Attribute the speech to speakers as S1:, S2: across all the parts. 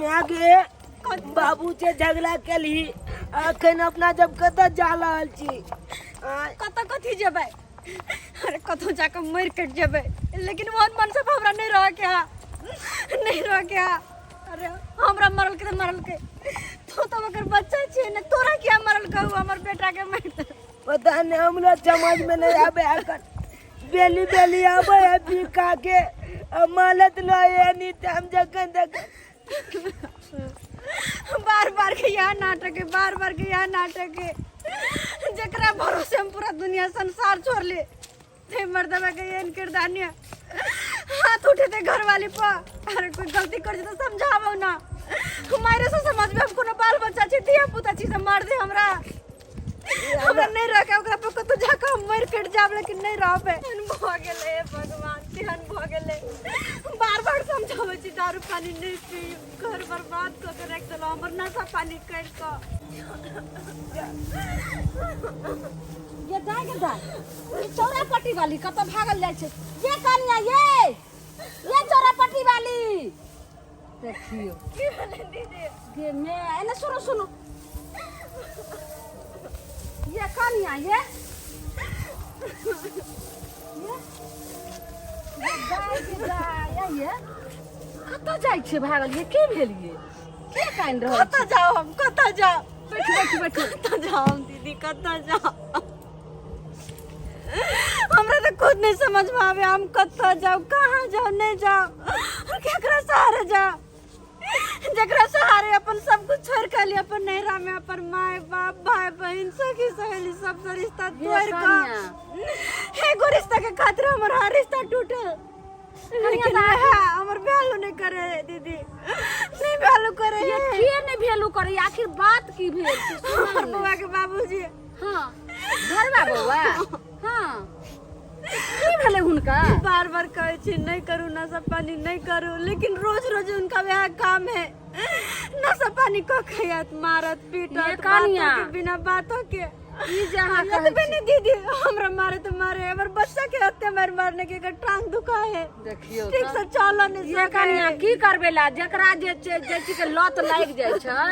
S1: मैं गे बाबू से झगड़ा कली अखन अपना जब कत जा रहल छी
S2: कत कथी जेबै अरे कतौ जाके मर कट जेबै लेकिन मोहन मन से हमरा नहीं रह के अरे हमरा मरल के तो अगर बच्चा छे न तोरा क्या मरल कहू हमर बेटा के मार
S1: पता नहीं हमरा समझ में नहीं आवे अखन बेली आवे है पीका के मालत लए नी हम जखन तक
S2: बार के यहाँ नाटक है जकरा भरोसे हम पूरा दुनिया संसार छोड़ ले ते मर्दबा के ये किरदानिया हाथ उठे थे घर वाले पर अरे कोई गलती कर दे तो समझावो ना हमारे से समझ में हम कोनो बाल बच्चा छी दिया पुता छी से मार दे हमरा नहीं रखे ओकरा पे कतो जाके मर कट जाब लेकिन नहीं रह पे भ गेले भगवान तिहन भ गेले बार समझावे छी दारू पानी नहीं पी घर बर्बाद क के रख देलो हमर नशा पानी कर क ये चौरापट्टी वाली कत भागल जाय छै ये कनिया ये चौरापट्टी वाली देखियो की भेलै दीदी गे मैं एने सुनो ये कनिया ये कत जाय छै भागल ये की भेल ये के कान रहल कत जाओ हम कत जाओ बैठ कत जाओ हम दीदी कत जाओ हमरा तो खुद नहीं समझ में आवे हम कत जाओ कहाँ जाओ नहीं जाओ और केकरा सहारे जाओ जकरा सहारे अपन सब कुछ छोड़ के लिए अपन नहरा में अपन माय बाप भाई बहन सखी सहेली सब रिश्ता तोड़ के एगो रिश्ता के खातिर हमर हर रिश्ता टूटल लेकिन हमर वैल्यू नहीं करे दीदी नहीं वैल्यू करे ये किए नहीं वैल्यू करे आखिर बात की भेल हमर बुआ के बाबूजी हां घरवा बुआ हां की भेले हुनका बार कहे छी नहीं करू नशा पानी नहीं करू लेकिन रोज उनका वह काम है नशा पानी को खैत मारत पीटत के बिना बातों के ई जहां कहत बने दीदी हमरा मारे तो मारे हमर बच्चा के हत्या मारने के टांग दुखा है देखियो ठीक से चलो नहीं ये कनिया की करबेला जकरा जे चीज के लत लाग जाय छै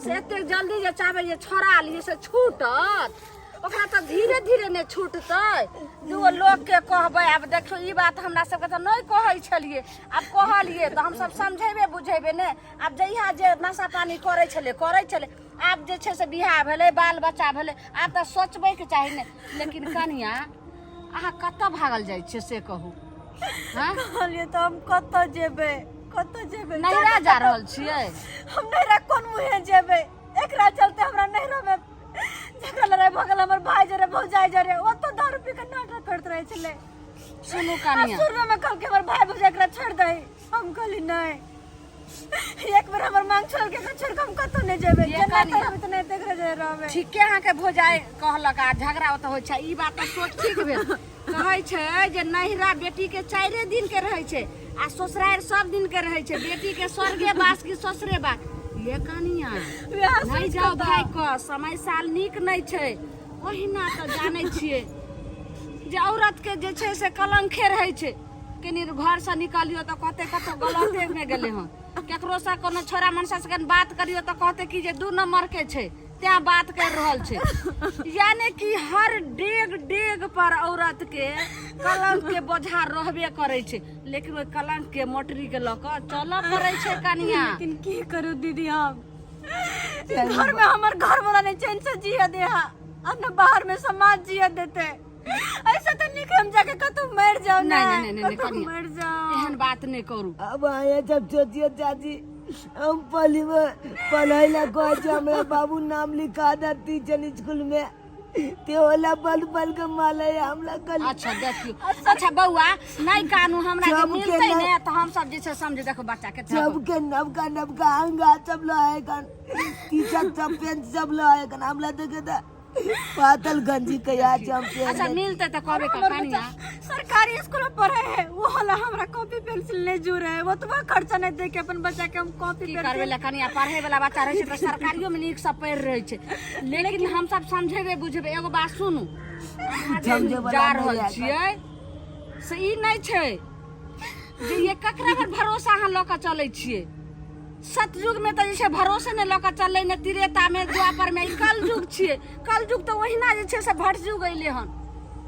S2: से एते जल्दी जे चाहबे जे छोड़ा लिए से छूटत ओकरा तो धीरे धीरे ने छूटतै दू लोग के कहबै अब देखियो ई बात हमरा सब के तो नहीं कहै छलिए अब कहलिए तो हम सब समझेबे बुझेबे ने अब जइहा जे नशा पानी करै छले आब जे छै से बियाह भेले बाल बच्चा भेले आब तो सोचबै के चाही ने लेकिन कनिया अहाँ कत भागल जाइ छै से कहू हां कहलिए तो हम कत जेबै नैरा जा रहल छियै हम नैरा कोन मुहे जेबै एकरा चलते हमरा नैरा में झगड़ा लड़ाई भगल हमर भाई जरे भौजाई जरे ओ तो दारू पी के नाटक करत रहे छले सुनो कनिया शुरू में कल के हमर भाई भौजाई एकरा छोड़ दे हम कहली नहीं एक बार हमर मांग छोड़ के हम कतो नहीं जेबे केना करब त नहीं देख रहे रहबे ठीके अहाँ के भौजाई कहलक आ झगड़ा होत होय छै ई बात सोच ठीक भेल कहै छै जे नहिरा बेटी के 4 दिन के रहै छै आ ससुराल सब दिन के रहै छै बेटी के स्वर्गे वास की ससुरे बास ये कनिया नहीं जाओ भाई को समय साल निक नहीं छै ओहिना तो जाने छिए जे औरत के जे छै से कलंखे रहै छै कनी घर से निकलियो तो कहते कतो गलते में गेले हन केकरो से कोनो छोरा मनसा से बात करियो तो कहते कि जे 2 नंबर के छै त्या बात कर रहल छै यानी कि हर डेग पर औरत के कलंक के बोझा रहबे करे छै लेकिन ओइ कलंक के मोटरी के लक चल पड़े छै कनिया लेकिन की करू दीदी हम घर में हमर घर वाला ने चैन से जिया दे हा अब न बाहर में समाज जिया देते ऐसा तो नहीं कि हम जाके कतौ मर जाओ नहीं कनिया मर जाओ एहन बात नहीं करू
S1: अब आया जब सोचिए चाची हम पढ़ाई ला कहे हमरा बाबू नाम लिखा दती जन स्कूल में ते होला बल के माले हमरा कल
S2: अच्छा देखियो अच्छा बउआ नहीं कानू हमरा के मिलते ने त हम सब जे छै समझ देखो बच्चा के
S1: सब के नवका अंगा सब लए कन टीचर सब पेन सब लए कन हमरा देखे त पातल गंजी के याद चैंपियन
S2: अच्छा मिलते त कहबे का कनिया सरकारी स्कूल में पढ़े है वो होला हमरा कॉपी पेंसिल नहीं जुरे है वो तो खर्चा नहीं दे के अपन बच्चा के हम कॉपी पेंसिल करबे ला कनिया पढ़े वाला बच्चा रहे छै त सरकारियो में नीक सब पढ़ रहे छै लेकिन हम सब समझेबे बुझेबे एगो बात सुनू जा रहल छियै से ई नहीं छै जे ये ककरा पर भरोसा अहाँ ल के चलै छियै सतयुग में तो जैसे भरोसे ने लऽ कऽ चललै ने त्रेता में द्वापर में कल युग छियै। कल युग तो ओहिना जे छै से भट युग अइले हन।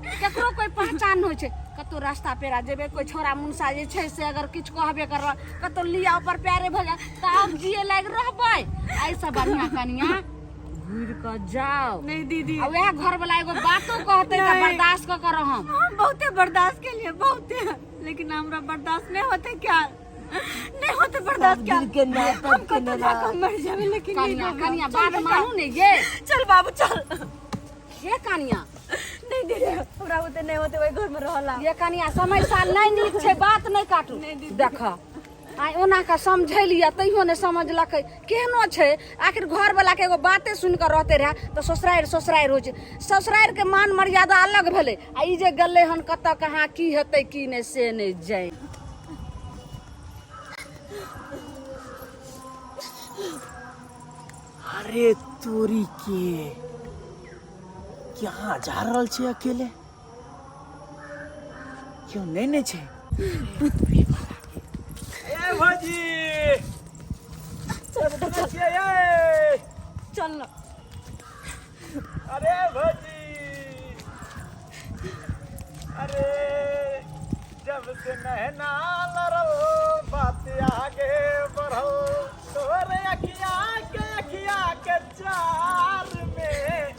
S2: केकरो कोई पहचान होइ छै। कतौ रास्ता पेरा जेबे कोई छोरा मुनसा जे छै से अगर किछु कहबे कर कतौ लिया ऊपर प्यारे भ जाए त आब जिए लाग रहबै। ऐसा बढ़िया कनिया घूर क जाओ। नहीं दीदी अब वह घर वाला एगो बातो कहते त बर्दाश्त क कर हम बहुते बर्दाश्त के लिए बहुते, लेकिन हमरा बर्दाश्त नहीं होते क्या नहीं होते बर्दाश्त क्या
S1: के नाटक के ना
S2: मर जावे। लेकिन कनिया कनिया बात मानू नहीं ये। चल बाबू चल। ये कनिया नहीं दीदी हमरा होते नहीं होते वही घर में रहला। ये कनिया समय साल नहीं नीक छै बात नहीं काटू। देख आइ ओना का समझलिया तैयो ने समझलकै केहनो छै। आखिर घर वाला के एगो बाते सुन कर रहते रहे तो ससुरार ससुरार हो छै। ससुरार के मान मर्यादा अलग भेले आ ई जे गल्ले हन कत कहाँ की हेतै की नहीं से नहीं जाय।
S3: अरे तोरी के कहाँ जा रहल छै अकेले? क्यों नहीं छै? ए भौजी
S2: चल बेटा चल
S3: ये
S2: चल ना।
S3: अरे भौजी अरे जब से नहना लड़ो बात आगे बढ़ो तोरे अखिया के चार में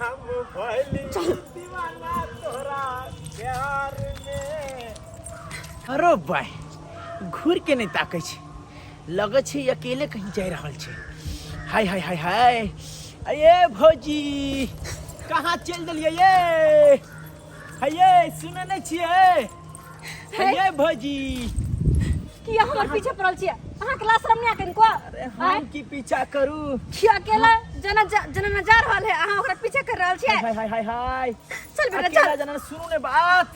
S3: हम भइली दीवाना तोरा प्यार में। अरे भाई घूर के नहीं ताकै छै, लगे छै अकेले कहीं जा रहल छै। हाय हाय हाय हाय अये भौजी कहाँ चल देलिए ये? हये सुने नहीं छिए? हये भौजी
S2: किया हमर पीछे पड़ल छियै? अहाँ क्लास रमनिया कनको?
S3: अरे हम की पीछा करू?
S2: छियै अकेला जना जना जा रहल है अहाँ ओकरा पीछे कर रहल छियै?
S3: हाय हाय हाय हाय
S2: चल बेटा
S3: अकेला
S2: चल।
S3: जना सुनू ने बात।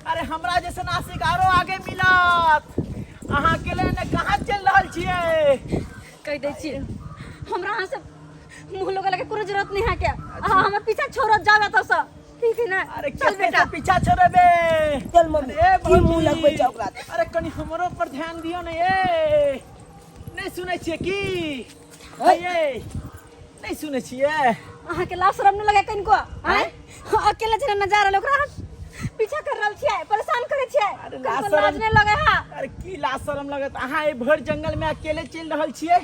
S3: अरे हमरा जैसे नासिक आरो आगे मिलत। अहाँ अकेले ने कहाँ चल रहल छियै?
S2: कह दै छियै हमरा अहाँ से मुंह लगा के कोनो जरूरत नहीं है क्या? अहाँ हमर पीछे छोड़त जावे त स ठीक है ना?
S3: अरे
S2: चल बेटा
S3: पीछा छोड़बे।
S1: चल मम्मी
S3: ए
S1: की मुंह लगबै
S3: भौजी
S1: चौकरा।
S3: अरे कनी हमरो पर ध्यान दियो ने ये। नहीं सुने छिए की? ये नहीं सुने छिए?
S2: अहाँ के लाश शरम न लगे कनको? हैं अकेला जना न जा रहल ओकरा पीछा कर रहल छियै परेशान करे छियै।
S3: अरे
S2: कनको
S3: लाज
S2: लाज नहीं लगे हा?
S3: अरे की लाज शरम लगत? अहाँ ए भर जंगल में अकेले चल रहल छिए?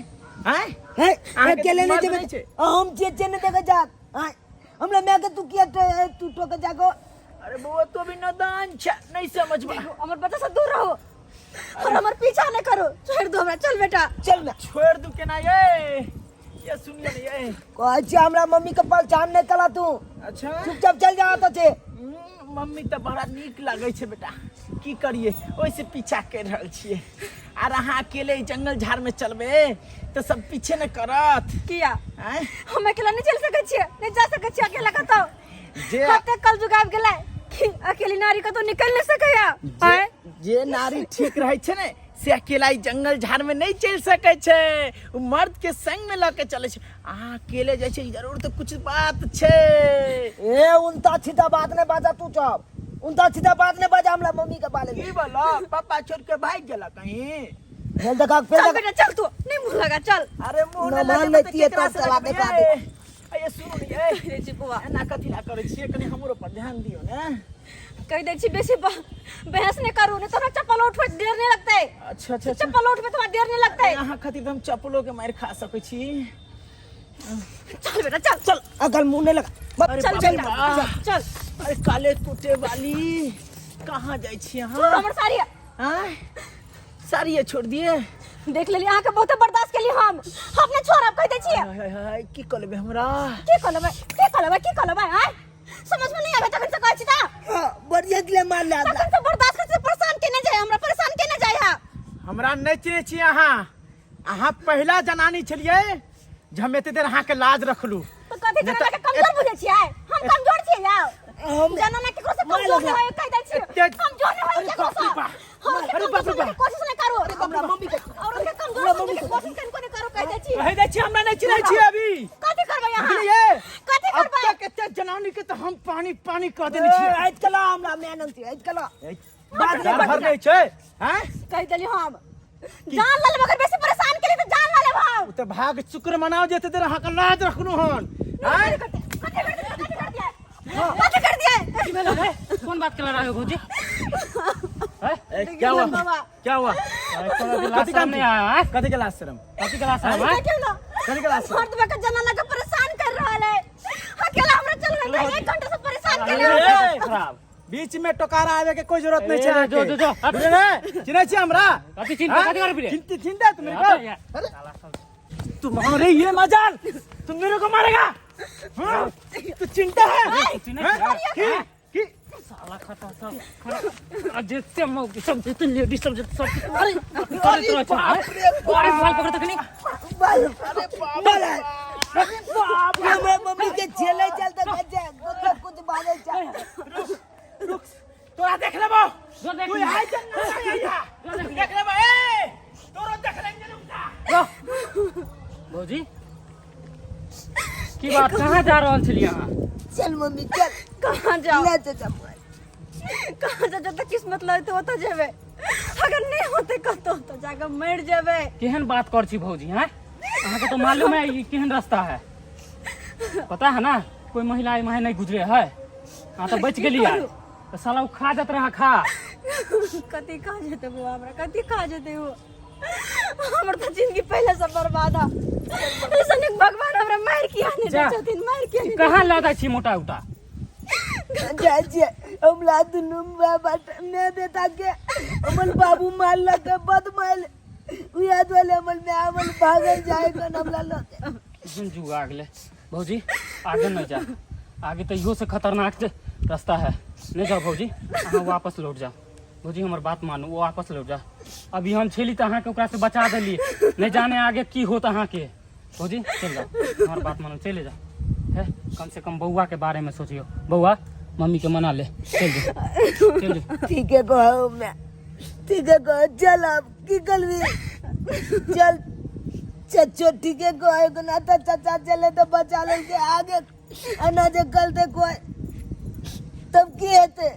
S3: हैं
S1: है
S3: आगे
S1: अकेले
S3: तो
S1: नहीं
S3: मर्द
S1: जेबे
S3: नहीं छै।
S1: हम जे ने देखे जा। हां हमरा मैं के तू किया तू टोके जागो।
S3: अरे बुआ तो भी नादान छ नहीं समझबा।
S2: हमर बच्चा से दूर रहो और हमर पीछा न करो। छोड़ दो हमरा चल बेटा
S1: चल ना
S3: छोड़ दू केना ये सुनिए ने ये।
S1: कहै छी हमरा मम्मी के पहचान नहीं कला तू।
S3: अच्छा
S1: चुपचाप चल जा त छे।
S3: मम्मी तो बड़ा नीक लागे छै बेटा की करिए ओइसे पीछा कर रहल छिए। आर अहाँ अकेले जंगल झाड़ में चलबे तो सब पीछे न करत
S2: किया
S3: हैं?
S2: हम अकेला नहीं चल सकै छियै नहीं जा सकै छियै अकेला कतौ।
S3: जे
S2: कते कल जुगाब गेलै कि अकेली नारी कतौ निकल नहीं सकैया। हैं
S3: जे नारी ठीक रहे छै ने से अकेला ई जंगल झाड़ में नहीं चल सके छै। उ मर्द के संग में लेके चले छै। अहाँ अकेले जाय छै जरूर तो कुछ बात छै।
S1: ए उनता सीधा बात नहीं बाजा तू चुप। उनता सीधा बात नहीं बाजा हमरा मम्मी के बारे में।
S3: की बोला पापा छोड़ के भाग गेला कहीं?
S1: चल देखा
S2: चल
S1: फिर
S2: बेटा चल तू नहीं मुंह लगा चल।
S3: अरे मुंह
S1: ना
S3: न
S1: मान
S3: लगे
S1: लेती है
S3: केकरा
S1: तो
S3: से
S1: चला
S3: लगबे?
S1: देखा दे।
S3: अये सुनो ये
S2: रे चिपुआ
S3: एना कथी ला करे छिए? कनी हमरो पर ध्यान दियो ने।
S2: कह दे छी बेसी बहस नहीं करू नहीं तो ना चप्पल उठवे देर नहीं लगते।
S3: अच्छा अच्छा अच्छा
S2: चप्पल उठवे तो देर नहीं लगते।
S3: यहाँ खातिर तो हम चप्पलों के मार खा सकै छी।
S2: चल बेटा चल चल
S1: अकल मुंह नहीं लगा बस
S3: अरे
S2: चल
S3: बाप रे
S2: बेटा
S3: बाप।
S2: चल
S3: अरे काले टूटे वाली कहाँ जाय छी
S2: छोड़
S3: अहाँ?
S2: हमर साड़ी
S3: हाँ साड़ी छोड़ दिए?
S2: देख लेली अहाँ के बहुत बर्दाश्त के लिए हम ने छोड़ अब कह दे छियै।
S3: हाय हाय की करबे हमरा?
S2: की करबै हैं समझ में नहीं आवे तखन से कहै छी त
S1: बढ़िया के लिए मार ले आदला।
S2: तखन से बर्दाश्त करते परेशान केने जाय हमरा परेशान केने जाय हा।
S3: हमरा नहीं चिन्है छी अहाँ। अहाँ पहला जनानी छलिए जे हम एते देर अहाँ के लाज रखलू।
S2: तो कथि करे के कमजोर बुझै छियै? हम कमजोर छियै यार?
S1: हम
S2: जना केकरो से कमजोर नहीं होय कह दे छियै। कमजोर नहीं होय केकरो से।
S3: अरे बाप रे बाप।
S2: कोशिश नहीं करू।
S1: हमरा मम्मी के
S2: और के कमजोर समझे के कोशिश कनको नहीं करू कह दे छियै।
S3: कह दे छी हमरा नहीं चिन्है छी अभी।
S2: कथि करबै यहाँ?
S3: बुझलिए?
S2: कथि
S3: अब
S2: करबै?
S3: तक एते जनानी के तो हम पानी पानी कह देने छी।
S1: आज कला हमरा मेहनत है आज कला
S3: बात नहीं भर नहीं छै हैं?
S2: कह देली हम जान ले मगर बेसी परेशान के लिए तो जान ले भाव
S3: तो भाग शुक्र मनाओ जेते तेरा हक लाज रखनु हन हां
S2: कथी कर दिया
S4: की भेल रे कौन बात कर रहा है भौजी
S3: क्या हुआ
S2: बाबा
S3: क्या हुआ
S4: कथी काम नहीं आया है
S3: कथी के लाज शर्म
S4: कथी क्लास है
S2: क्यों ना
S3: कथी के लाज शर्म
S2: मर्द का जनाना का परेशान कर रहा है अकेला हमरा चल रहा है 1 घंटा से परेशान कर रहा है
S4: खराब
S3: बीच में टोकारा आवे के कोई जरूरत नहीं है
S4: जो
S3: चिन्ह छी हमरा
S4: कथी चिंता कथी कर रे
S3: चिंता तुम मेरे को तुम्हारे ये मजाल तुम मेरे को मारेगा हाँ? तो चिंता है कि
S4: साला खता सब जितने मौके सब जितने लेडीज सब अरे अरे बाल पकड़ तक नहीं
S1: मैं मम्मी के झेले चलता कच्चा कुछ बाले चल
S3: रुक तोरा देख लेबो
S4: जो देख
S3: तू आइ जा देख लेबो ए तोरो देख लेंगे रुक जा
S4: भौजी की बात कहाँ जा रहल छलिए अहाँ
S1: चल मम्मी चल
S2: कहां जाओ
S1: ले चचा
S2: कहां जा जब तक किस्मत लगते होता जेबे अगर नहीं होते कतो तो जाके मर जेबे
S4: केहन बात कर छी भौजी हैं अहाँ के तो मालूम है ये केहन रास्ता है पता है ना कोई महिला वहाँ नहीं गुजरे है हाँ तो बच गेलिए तो साला वो खा जात रहा खा
S2: कथी खा जेते वो हमरा कथी खा जेते वो हमर तो जिंदगी पहले से बर्बाद है ऐसा भगवान हमरा मार किया नहीं
S4: जा।
S2: देथिन मार किया नहीं
S4: कहाँ लगा छी मोटा उटा
S1: जाइए हम ला दुनु बाबा ने बेटा के हमन बाबू मार लगे बद मार याद वाले हमन में हमन भागल जाए को हमला लगे
S4: जुआ गेले भौजी आगे नहीं जा आगे तो इहो से खतरनाक रास्ता है नहीं जाओ भौजी अहाँ वापस लौट जाओ भौजी हमार बात मानू वो वापस लौट जाओ अभी हम छेली तो अहाँ के ओकरा से बचा देलिए नहीं जाने आगे की होत अहाँ के भौजी चल जाओ हमार बात मानू चले जाओ है कम से कम बउआ के बारे में सोचियो बउआ मम्मी के मना ले चल जाओ चल जाओ
S1: ठीक है कहो मैं ठीक है कहो चल अब की कलवी चल चचो ठीक है कहो को ना तो चाचा चले तो बचा लेंगे आगे अनाज कलते कोई तब की हेते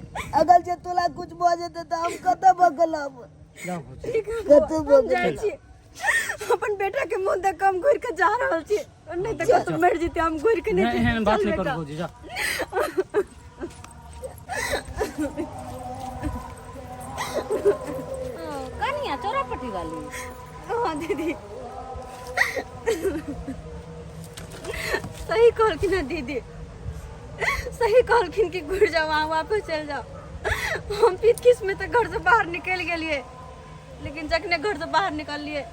S1: अगर जे तोला कुछ भ जेते तो हम कत बकलब
S4: जाओ भौजी
S1: कत
S2: हम जाय छी अपन बेटा के मुंह देख हम घुर के जा रहल छी नहीं तो कतो मर जेते हम घुर के नहीं
S4: नहीं बात नहीं करो भौजी जा
S2: कनिया चौरापट्टी वाली हां दीदी सही कहलखिन ना दीदी सही कहलखिन कि घुर जाओ वहाँ वापस चल जाओ हम पीत किस में तो घर से बाहर निकल गए लेकिन जखने घर से बाहर निकल लिए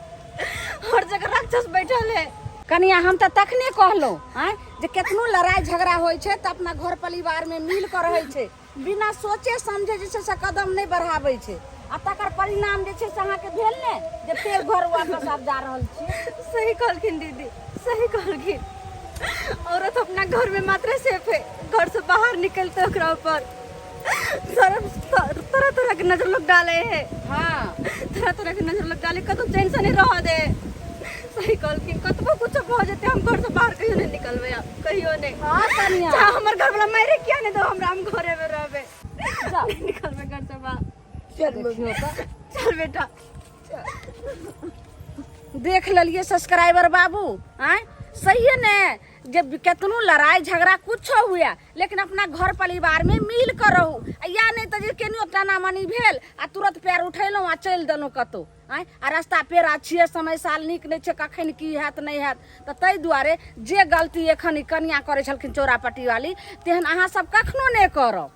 S2: हर जगह राक्षस बैठल है
S5: कनिया हम तो तखने कहलो हैं जे केतनो लड़ाई झगड़ा होय छै त अपना घर परिवार में मिल कर रहै छै बिना सोचे समझे जे छै से कदम नहीं बढ़ाबै छै आ तकर परिणाम जे छै से अहाँ के भेल ने जे फेर घर वापस आब जा रहल छी
S2: सही कहलखिन दीदी सही कहलखिन औरत अपना घर में मात्र सेफ है घर से बाहर निकलते ओकरा ऊपर तरह तरह के नजर लोग डाले हैं
S5: हां
S2: तरह तरह के नजर लोग डाले कतो चैन से नहीं रह दे सही कहलखिन कतबो कुछ हो जेते हम घर से बाहर कहियो नहीं निकलबे अब कहियो नहीं
S5: हां कनिया
S2: चाहे हमर घर वाला मारे किया नहीं दो हमरा हम घरे में रहबे जा निकलबे घर से बाहर चल बेटा
S5: देख ललिए सब्सक्राइबर बाबू हैं सही है ने जब केतनो लड़ाई झगड़ा कुछ हुआ लेकिन अपना घर परिवार में मिल कर रहू या नहीं तो जे केनियो टाना मनी भेल आ तुरंत पैर उठेलहुँ आ चल देलहुँ कतौ आ रास्ता पेरा छियै समय साल नीक नहीं छै कखन की हैत नहीं हैत तो ताहि दुआरे जे गलती एखन कनिया करे छलखिन चौरापट्टी वाली तेहन अहाँ सब कखनो नहीं करब